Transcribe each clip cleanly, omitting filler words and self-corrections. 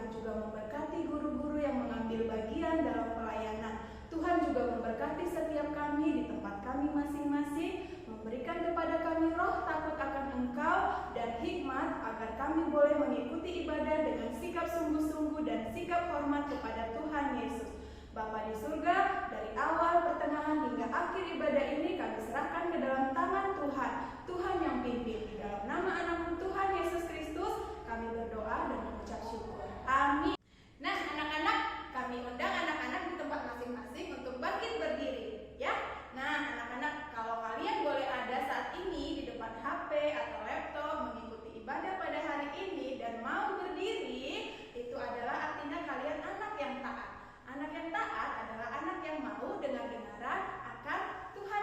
Tuhan juga memberkati guru-guru yang mengambil bagian dalam pelayanan. Tuhan juga memberkati setiap kami di tempat kami masing-masing, memberikan kepada kami roh takut akan Engkau dan hikmat agar kami boleh mengikuti ibadah dengan sikap sungguh-sungguh dan sikap hormat kepada Tuhan Yesus. Bapa di surga, dari awal, pertengahan hingga akhir ibadah ini kami serahkan ke dalam tangan Tuhan. Tuhan yang pimpin. Di dalam nama anak Tuhan Yesus Kristus, kami berdoa dan mengucap syukur. Amin. Nah, anak-anak, kami undang anak-anak di tempat masing-masing untuk bangkit berdiri, ya. Nah, anak-anak, kalau kalian boleh ada saat ini di depan HP atau laptop mengikuti ibadah pada hari ini dan mau berdiri, itu adalah artinya kalian anak yang taat. Anak yang taat adalah anak yang mau dengar-dengaran akan Tuhan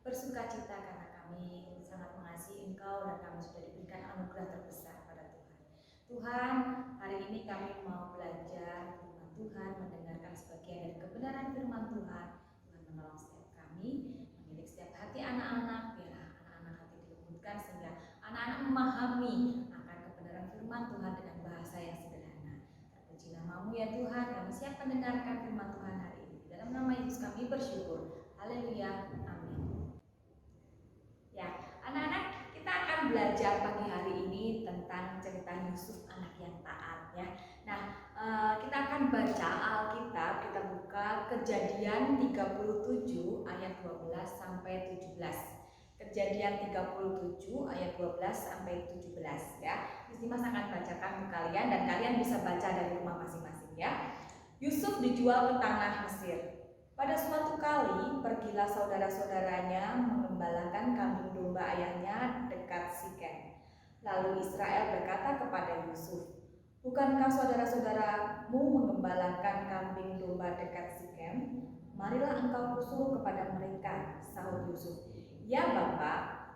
bersukacita karena kami sangat mengasihi Engkau dan kami sudah diberikan anugerah terbesar pada Tuhan. Tuhan, hari ini kami mau belajar firman Tuhan, mendengarkan sebagian dari kebenaran firman Tuhan. Tuhan menolong setiap kami, mendidik setiap hati anak-anak, biar anak-anak hati dilembutkan sehingga anak-anak memahami akan kebenaran firman Tuhan dengan bahasa yang sederhana. Terpuji nama-Mu ya Tuhan, kami siap mendengarkan firman Tuhan hari ini. Dalam nama Yesus kami bersyukur. Haleluya, amin. Ya, anak-anak, kita akan belajar pagi hari ini tentang cerita Yusuf, anak yang taat ya. Nah, kita akan baca Alkitab, kita buka Kejadian 37 ayat 12 sampai 17. Kejadian 37 ayat 12 sampai 17 ya. Miss Dimas akan bacakan ke kalian dan kalian bisa baca dari rumah masing-masing ya. Yusuf dijual ke tanah Mesir. Pada suatu kali, pergilah saudara-saudaranya mengembalakan kambing domba ayahnya dekat Sikem. Lalu Israel berkata kepada Yusuf, "Bukankah saudara-saudaramu mengembalakan kambing domba dekat Sikem? Marilah engkau kusuruh kepada mereka," sahut Yusuf. "Ya Bapa,"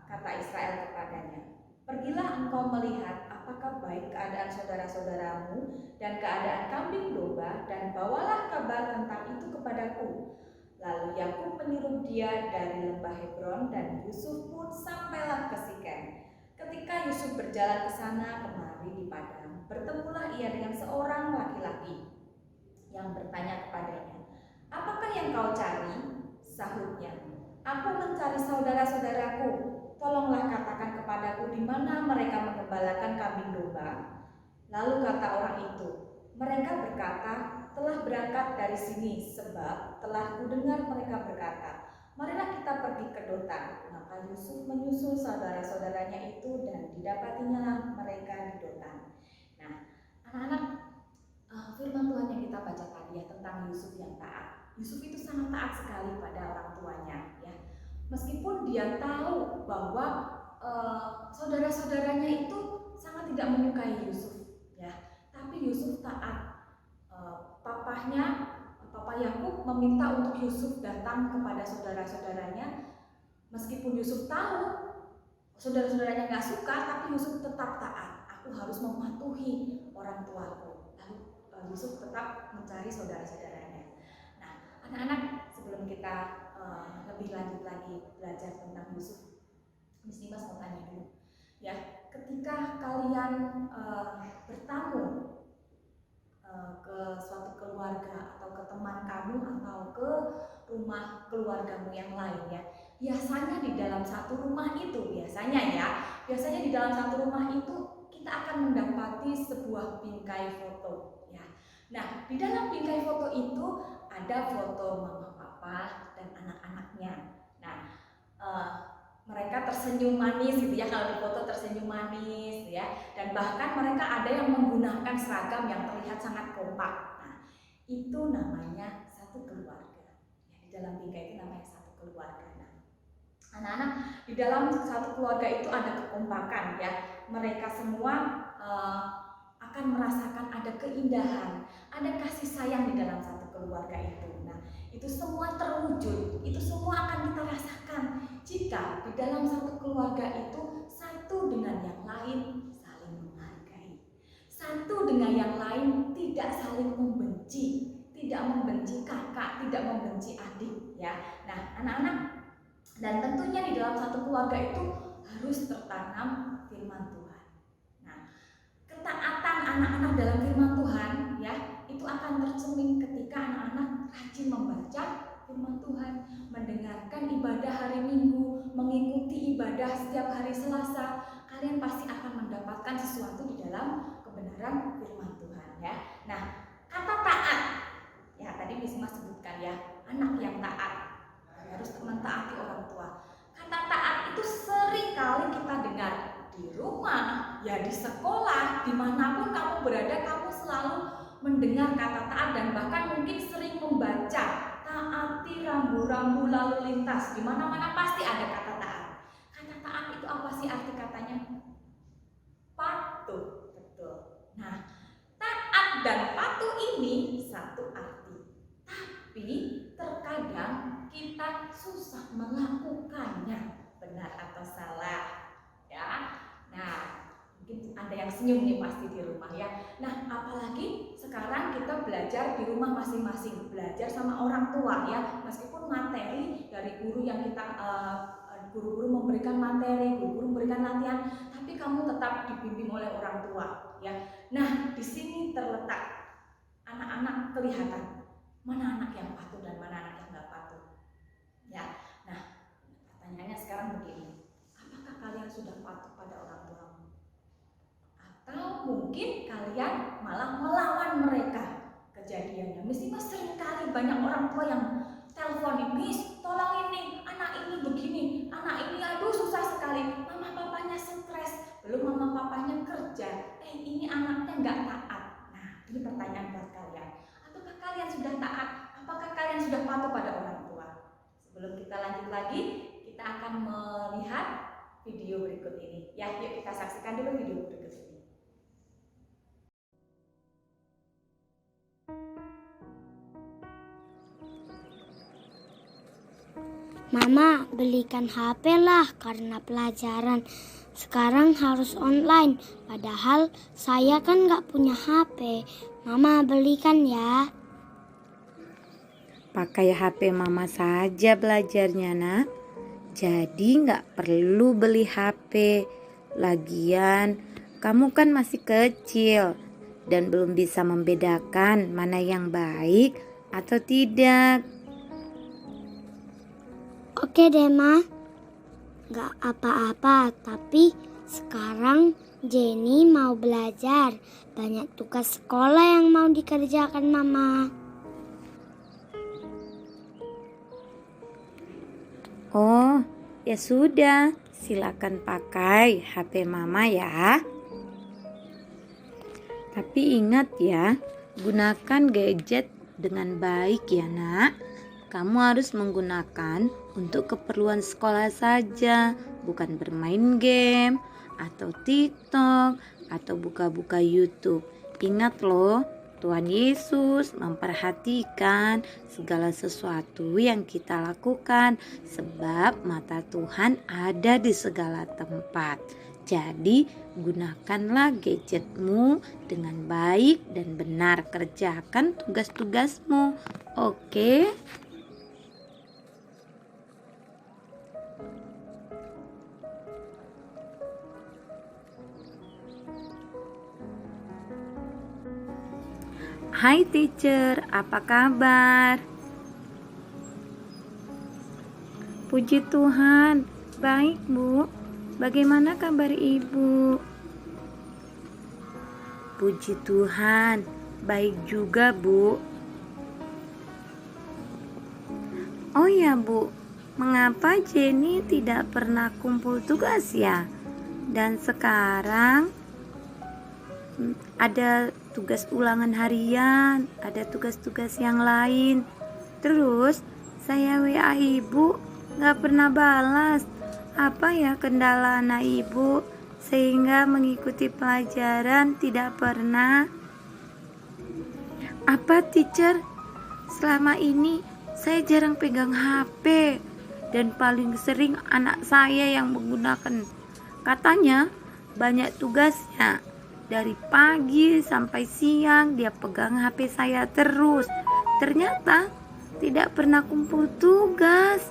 kata Israel kepadanya, "pergilah engkau melihat apakah baik keadaan saudara-saudaramu dan keadaan kambing domba, dan bawalah kabar tentang itu kepadaku." Lalu Yakub meniru dia dari lembah Hebron, dan Yusuf pun sampailah ke Sikem. Ketika Yusuf berjalan ke sana kemari di padang, bertemulah ia dengan seorang laki-laki yang bertanya kepadanya, "Apakah yang kau cari?" Sahutnya, "Aku mencari saudara-saudaraku. Tolonglah katakan kepadaku di mana mereka mengembalakan kambing domba." Lalu kata orang itu, "Mereka berkata, telah berangkat dari sini, sebab telah kudengar mereka berkata, marilah kita pergi ke Dotan." Maka Yusuf menyusul saudara-saudaranya itu, dan didapatinya mereka di Dotan. Nah, anak-anak, firman Tuhan yang kita baca tadi ya tentang Yusuf yang taat. Yusuf itu sangat taat sekali pada orang tuanya ya. Meskipun dia tahu bahwa saudara-saudaranya itu sangat tidak menyukai Yusuf ya, tapi Yusuf taat. Papa Yakub meminta untuk Yusuf datang kepada saudara-saudaranya, meskipun Yusuf tahu saudara-saudaranya nggak suka, tapi Yusuf tetap taat. "Aku harus mematuhi orang tuaku." Lalu Yusuf tetap mencari saudara-saudaranya. Nah, anak-anak, sebelum kita lebih lanjut lagi belajar tentang Yusuf, Miss Dimas mau tanya dulu ya, ketika kalian bertamu ke suatu keluarga atau ke teman kamu atau ke rumah keluargamu yang lain ya, biasanya di dalam satu rumah itu biasanya di dalam satu rumah itu kita akan mendapati sebuah bingkai foto ya. Nah, di dalam bingkai foto itu ada foto mama, papa, dan anak-anaknya. Nah, mereka tersenyum manis gitu ya, kalau di foto tersenyum manis ya, dan bahkan mereka ada yang menggunakan seragam yang terlihat sangat kompak. Nah, itu namanya satu keluarga ya, di dalam bingkai itu namanya satu keluarga. Nah, anak-anak, di dalam satu keluarga itu ada kekompakan ya, mereka semua akan merasakan ada keindahan, ada kasih sayang di dalam satu keluarga itu. Nah, itu semua terwujud, itu semua akan kita rasakan jika di dalam satu keluarga itu satu dengan yang lain saling menghargai, satu dengan yang lain tidak saling membenci, tidak membenci kakak, tidak membenci adik ya. Nah, anak-anak, dan tentunya di dalam satu keluarga itu harus tertanam firman Tuhan. Nah, ketaatan anak-anak dalam firman Tuhan ya, itu akan tercermin ketika anak-anak rajin membaca firman Tuhan, mendengarkan ibadah hari Minggu, mengikuti ibadah setiap hari Selasa. Kalian pasti akan mendapatkan sesuatu di dalam kebenaran firman Tuhan ya. Nah, kata taat ya, tadi Miss Mas sebutkan ya, anak yang taat harus mentaati orang tua. Kata taat itu sering kali kita dengar di rumah, ya di sekolah, dimanapun kamu berada, kamu selalu mendengar kata taat, dan bahkan mungkin sering membaca taati rambu-rambu lalu lintas. Di mana-mana pasti ada kata taat. Kata taat itu apa sih arti katanya? Patuh, betul. Nah, taat dan patuh ini satu arti, tapi terkadang kita susah melakukannya, benar atau salah? Ya. Nah, mungkin ada yang senyum nih pasti di rumah ya. Nah, apalagi sekarang kita belajar di rumah masing-masing, belajar sama orang tua ya. Meskipun materi dari guru yang kita guru-guru memberikan materi, guru-guru memberikan latihan, tapi kamu tetap dibimbing oleh orang tua ya. Nah, di sini terletak anak-anak kelihatan mana anak yang patuh dan mana anak yang nggak patuh ya. Nah, pertanyaannya sekarang begini, apakah kalian sudah patuh pada orang tuamu? Atau mungkin kalian malah melawan mereka? Kejadiannya mesti sering kali banyak orang tua yang telepon, "Miss, tolong ini, anak ini begini, anak ini aduh susah sekali, mama papanya stres, belum mama papanya kerja, ini anaknya nggak taat." Nah, ini pertanyaan buat kalian. Apakah kalian sudah taat? Apakah kalian sudah patuh pada orang tua? Sebelum kita lanjut lagi, kita akan melihat video berikut ini. Ya, yuk kita saksikan dulu video berikut ini. Mama, belikan HP lah karena pelajaran sekarang harus online. Padahal saya kan nggak punya HP. Mama belikan ya. Pakai HP mama saja belajarnya, nak. Jadi nggak perlu beli HP. Lagian kamu kan masih kecil dan belum bisa membedakan mana yang baik atau tidak. Oke deh, Ma. Nggak apa-apa, tapi sekarang Jenny mau belajar. Banyak tugas sekolah yang mau dikerjakan Mama. Oh, ya sudah. Silakan pakai HP mama ya. Tapi ingat ya, gunakan gadget dengan baik ya, nak. Kamu harus menggunakan untuk keperluan sekolah saja, bukan bermain game atau TikTok atau buka-buka YouTube. Ingat loh, Tuhan Yesus memperhatikan segala sesuatu yang kita lakukan sebab mata Tuhan ada di segala tempat. Jadi gunakanlah gadgetmu dengan baik dan benar, kerjakan tugas-tugasmu. Oke? Hai teacher, apa kabar? Puji Tuhan, baik Bu. Bagaimana kabar Ibu? Puji Tuhan, baik juga Bu. Oh ya Bu, mengapa Jenny tidak pernah kumpul tugas ya? Dan sekarang ada tugas ulangan harian, ada tugas-tugas yang lain. Terus saya WA Ibu gak pernah balas. Apa ya kendala anak Ibu sehingga mengikuti pelajaran tidak pernah? Apa teacher? Selama ini saya jarang pegang HP dan paling sering anak saya yang menggunakan. Katanya banyak tugasnya. Dari pagi sampai siang dia pegang HP saya terus. Ternyata tidak pernah kumpul tugas.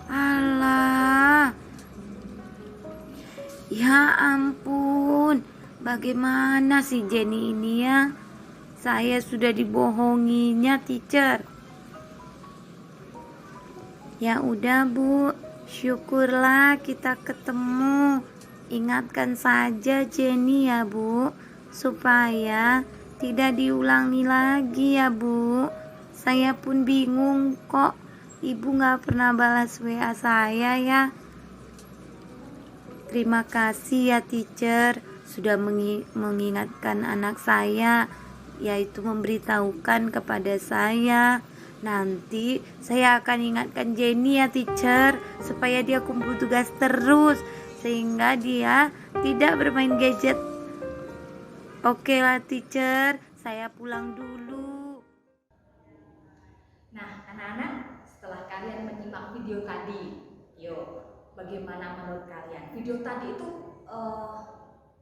Alah. Ya ampun. Bagaimana sih Jenny ini ya? Saya sudah dibohonginya teacher. Ya udah Bu, syukurlah kita ketemu. Ingatkan saja Jenny ya Bu, supaya tidak diulangi lagi ya Bu. Saya pun bingung kok Ibu gak pernah balas WA saya ya. Terima kasih ya teacher sudah mengingatkan anak saya, yaitu memberitahukan kepada saya. Nanti saya akan ingatkan Jenny ya teacher, supaya dia kumpul tugas terus, sehingga dia tidak bermain gadget. Oke lah teacher, saya pulang dulu. Nah, anak-anak, setelah kalian menyimak tentang video tadi. Yuk, bagaimana menurut kalian? Video tadi itu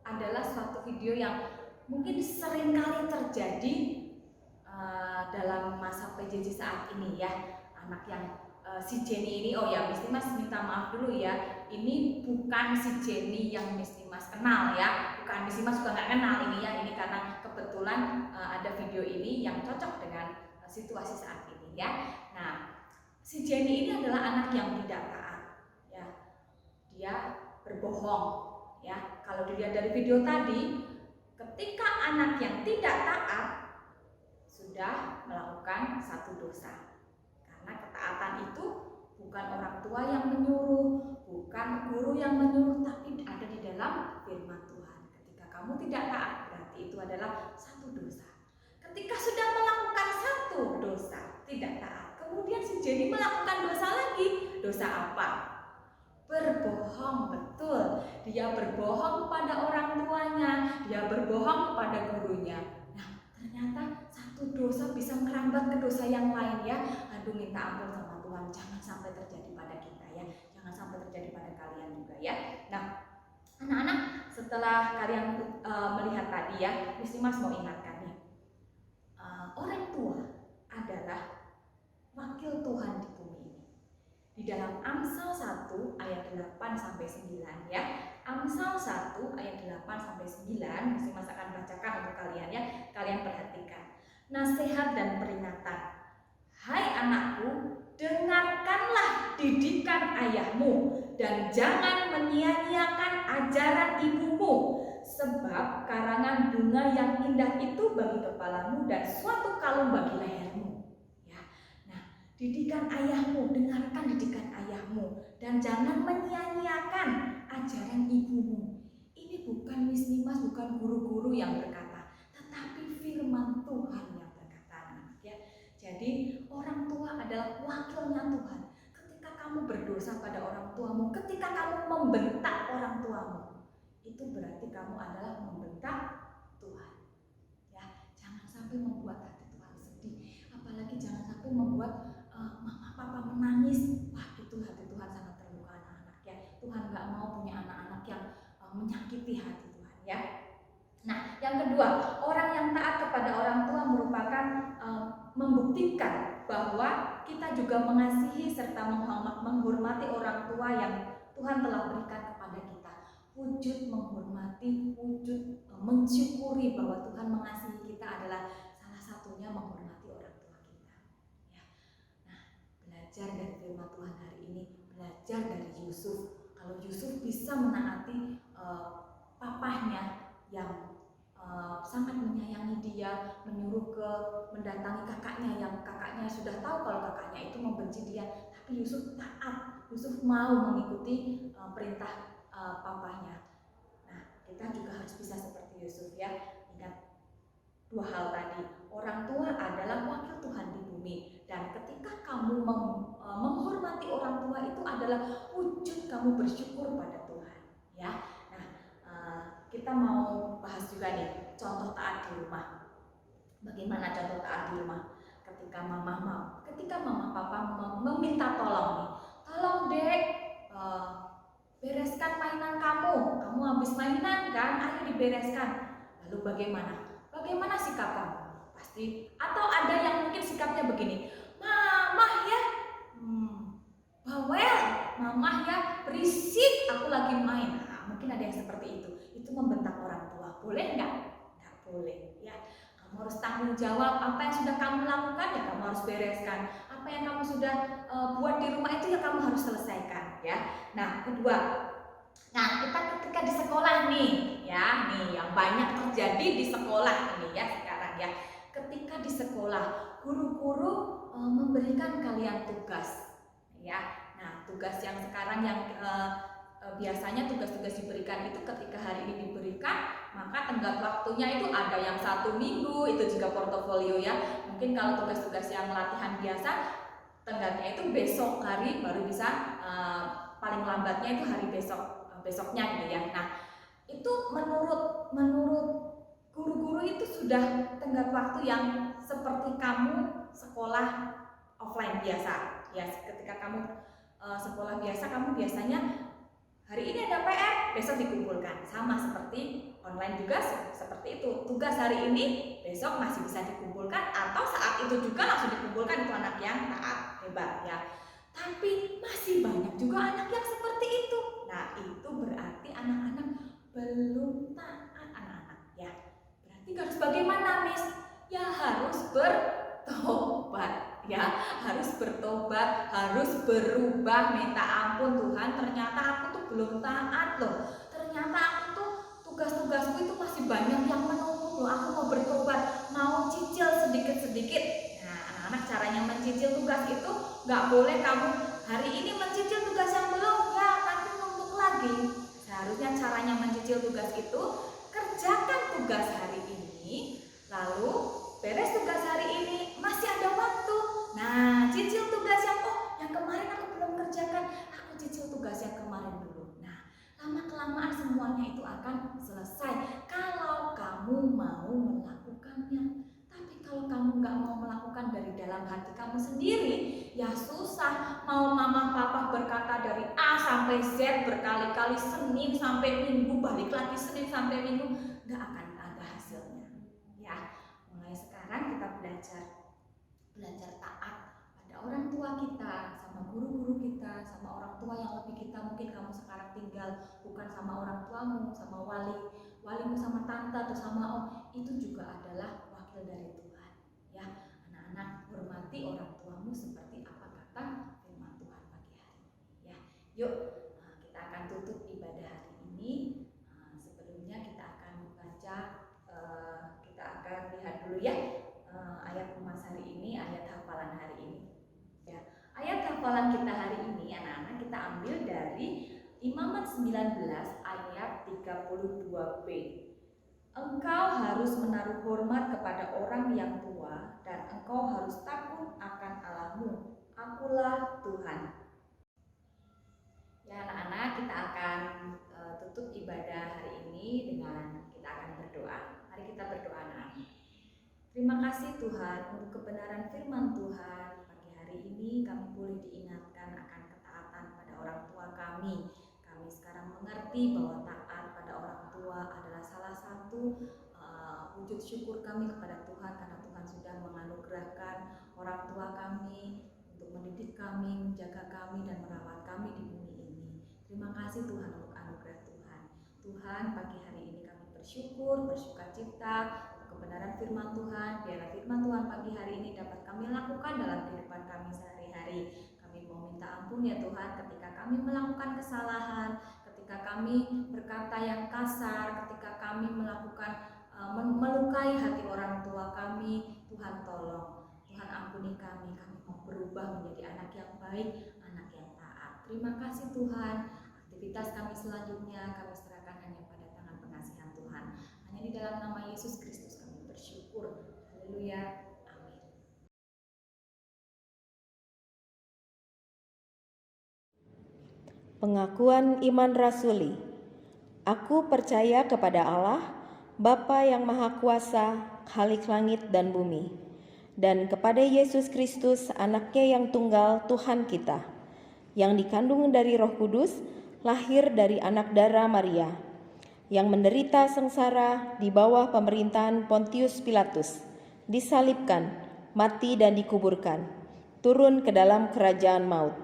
adalah suatu video yang mungkin sering kali terjadi dalam masa PJJ saat ini ya. Anak yang si Jenny ini, oh ya Miss Dimas minta maaf dulu ya, ini bukan si Jenny yang Miss Dimas kenal ya, bukan, Miss Dimas juga nggak kenal ini ya, ini karena kebetulan ada video ini yang cocok dengan situasi saat ini ya. Nah, si Jenny ini adalah anak yang tidak taat ya, dia berbohong ya. Kalau dilihat dari video tadi, ketika anak yang tidak taat sudah melakukan satu dosa. Karena ketaatan itu bukan orang tua yang menyuruh, bukan guru yang menyuruh, tapi ada di dalam firman Tuhan. Ketika kamu tidak taat, berarti itu adalah satu dosa. Ketika sudah melakukan satu dosa, tidak taat, kemudian si Jenny melakukan dosa lagi. Dosa apa? Berbohong, betul. Dia berbohong kepada orang tuanya, dia berbohong kepada gurunya. Nah, ternyata satu dosa bisa merambat ke dosa yang lain ya. Aduh, minta ampun sama Tuhan, jangan sampai terjadi pada kita ya, jangan sampai terjadi pada kalian juga ya. Nah, anak-anak, setelah kalian melihat tadi ya, Miss Dimas mau ingatkan nih, orang tua adalah wakil Tuhan di bumi ini. Di dalam Amsal 1 ayat 8 sampai 9 ya. Amsal 1 ayat 8 sampai 9, Miss Dimas akan bacakan untuk kalian ya. Kalian perhatikan. Nasihat dan peringatan. Hai anakku, dengarkanlah didikan ayahmu dan jangan menyia-nyiakan ajaran ibumu, sebab karangan bunga yang indah itu bagi kepalamu dan suatu kalung bagi lehermu. Ya. Nah, didikan ayahmu, dengarkan didikan ayahmu dan jangan menyia-nyiakan ajaran ibumu. Ini bukan Miss Dimas, bukan guru-guru yang berkata, tetapi firman Tuhan yang berkata, anak ya. Jadi orang tua adalah wakilnya Tuhan. Ketika kamu berdosa pada orang tuamu, ketika kamu membentak orang tuamu, itu berarti kamu adalah membentak Tuhan. Ya, jangan sampai membuat hati Tuhan sedih. Apalagi jangan sampai membuat mama papa menangis. Wah, itu hati Tuhan sangat terluka anak-anak ya. Tuhan nggak mau punya anak-anak yang menyakiti hati Tuhan ya. Nah, yang kedua, orang yang taat kepada orang tua merupakan membuktikan bahwa kita juga mengasihi serta menghormati orang tua yang Tuhan telah berikan kepada kita. Wujud menghormati, wujud mensyukuri bahwa Tuhan mengasihi kita adalah salah satunya menghormati orang tua kita. Ya. Nah, belajar dari firman Tuhan hari ini, belajar dari Yusuf. Kalau Yusuf bisa menaati papahnya yang sangat menyayangi dia, menyuruh mendatangi kakaknya yang kakaknya sudah tahu kalau kakaknya itu membenci dia, tapi Yusuf taat, Yusuf mau mengikuti perintah papahnya. Nah, kita juga harus bisa seperti Yusuf ya. Ingat dua hal tadi, orang tua adalah wakil Tuhan di bumi, dan ketika kamu menghormati orang tua itu adalah wujud kamu bersyukur pada Tuhan ya. Kita mau bahas juga nih contoh taat di rumah. Bagaimana contoh taat di rumah? Ketika mama papa meminta tolong nih, tolong dek, bereskan mainan kamu habis mainan kan, ayo dibereskan. Lalu bagaimana sikap kamu? Pasti, atau ada yang mungkin sikapnya begini, mama ya bawel, mama ya berisik, aku lagi main. Nah, mungkin ada yang seperti itu membentak orang tua. Boleh nggak? Nggak boleh ya. Kamu harus tanggung jawab apa yang sudah kamu lakukan ya, kamu harus bereskan. Apa yang kamu sudah buat di rumah itu ya kamu harus selesaikan ya. Nah, kedua, kita ketika di sekolah nih ya, yang banyak terjadi di sekolah ini ya sekarang ya. Ketika di sekolah, guru-guru memberikan kalian tugas ya. Nah, tugas yang sekarang yang biasanya tugas-tugas diberikan itu ketika hari ini diberikan, maka tenggat waktunya itu ada yang 1 minggu, itu juga portofolio ya. Mungkin kalau tugas-tugas yang latihan biasa, tenggatnya itu besok hari baru bisa, paling lambatnya itu hari besoknya gitu ya. Nah, itu menurut guru-guru itu sudah tenggat waktu yang seperti kamu sekolah offline biasa Ya, ketika kamu sekolah biasa, kamu biasanya hari ini ada PR, besok dikumpulkan. Sama seperti online juga seperti itu. Tugas hari ini, besok masih bisa dikumpulkan, atau saat itu juga langsung dikumpulkan. Itu anak yang taat, hebat ya. Tapi masih banyak juga anak yang seperti itu. Nah, itu berarti anak-anak belum taat anak-anak ya. Berarti harus bagaimana, Miss? Ya harus bertobat ya, harus bertobat, harus berubah, minta ampun. Tuhan, ternyata aku tuh belum taat loh. Ternyata aku tuh tugas-tugasku itu masih banyak yang menumpuk loh. Aku mau bertobat, mau cicil sedikit-sedikit. Nah, anak-anak caranya mencicil tugas itu nggak boleh kamu hari ini mencicil tugas yang belum, ya nanti numpuk lagi. Seharusnya caranya mencicil tugas itu, kerjakan tugas hari ini, lalu beres tugas hari ini, masih ada waktu. Nah, cicil tugas yang kemarin aku belum kerjakan, aku cicil tugas yang kemarin dulu. Nah, lama-kelamaan semuanya itu akan selesai kalau kamu mau melakukannya. Tapi kalau kamu nggak mau melakukan dari dalam hati kamu sendiri, ya susah. Mau mama papa berkata dari A sampai Z berkali-kali, Senin sampai Minggu, balik lagi Senin sampai Minggu, nggak akan ada hasilnya. Ya, mulai sekarang kita belajar taat pada orang tua kita, sama guru-guru kita, sama orang tua yang lebih kita. Mungkin kamu sekarang tinggal bukan sama orang tuamu, sama walimu, sama tante atau sama om, itu juga adalah wakil dari Tuhan. Ya, anak-anak, hormati orang tuamu seperti apa kata firman Tuhan pagi hari ini. Ya, yuk kita akan tutup ibadah hari ini. Sebelumnya kita akan membaca, kita akan lihat dulu ya ayat Mas hari ini, ayat hafalan hari ini. Ya, ayat hafalan kita hari ini anak-anak kita ambil dari Imamat 19 ayat 32b. Engkau harus menaruh hormat kepada orang yang tua, dan engkau harus takut akan Allahmu. Akulah Tuhan. Ya anak-anak, kita akan tutup ibadah hari ini dengan kita akan berdoa. Mari kita berdoa anak-anak. Terima kasih Tuhan untuk kebenaran firman Tuhan. Pagi hari ini kami boleh diingatkan akan ketaatan pada orang tua kami. Kami sekarang mengerti bahwa taat pada orang tua adalah salah satu wujud syukur kami kepada Tuhan, karena Tuhan sudah menganugerahkan orang tua kami untuk mendidik kami, menjaga kami, dan merawat kami di bumi ini. Terima kasih Tuhan untuk anugerah Tuhan. Tuhan, pagi hari ini kami bersyukur, bersukacita kebenaran firman Tuhan. Biarlah firman Tuhan pagi hari ini dapat kami lakukan dalam kehidupan kami sehari-hari. Kami mau minta ampun ya Tuhan ketika kami melakukan kesalahan, ketika kami berkata yang kasar, ketika kami melakukan melukai hati orang tua kami. Tuhan tolong, Tuhan ampuni kami. Kami mau berubah menjadi anak yang baik, anak yang taat. Terima kasih Tuhan. Aktivitas kami selanjutnya kami serahkan hanya pada tangan pengasihan Tuhan. Hanya di dalam nama Yesus Kristus kami bersyukur. Haleluya. Amin. Pengakuan iman rasuli. Aku percaya kepada Allah, Bapa yang Maha Kuasa, Khalik langit dan bumi, dan kepada Yesus Kristus, Anaknya yang tunggal, Tuhan kita, yang dikandung dari Roh Kudus, lahir dari anak darah Maria, yang menderita sengsara di bawah pemerintahan Pontius Pilatus, disalibkan, mati dan dikuburkan, turun ke dalam kerajaan maut.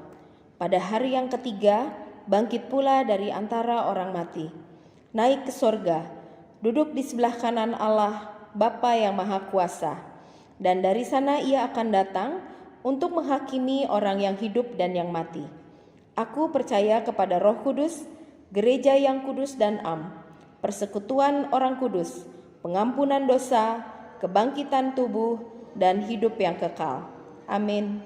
Pada hari yang ketiga, bangkit pula dari antara orang mati, naik ke sorga, duduk di sebelah kanan Allah, Bapa yang Maha Kuasa, dan dari sana ia akan datang untuk menghakimi orang yang hidup dan yang mati. Aku percaya kepada Roh Kudus, gereja yang kudus dan am, persekutuan orang kudus, pengampunan dosa, kebangkitan tubuh, dan hidup yang kekal. Amin.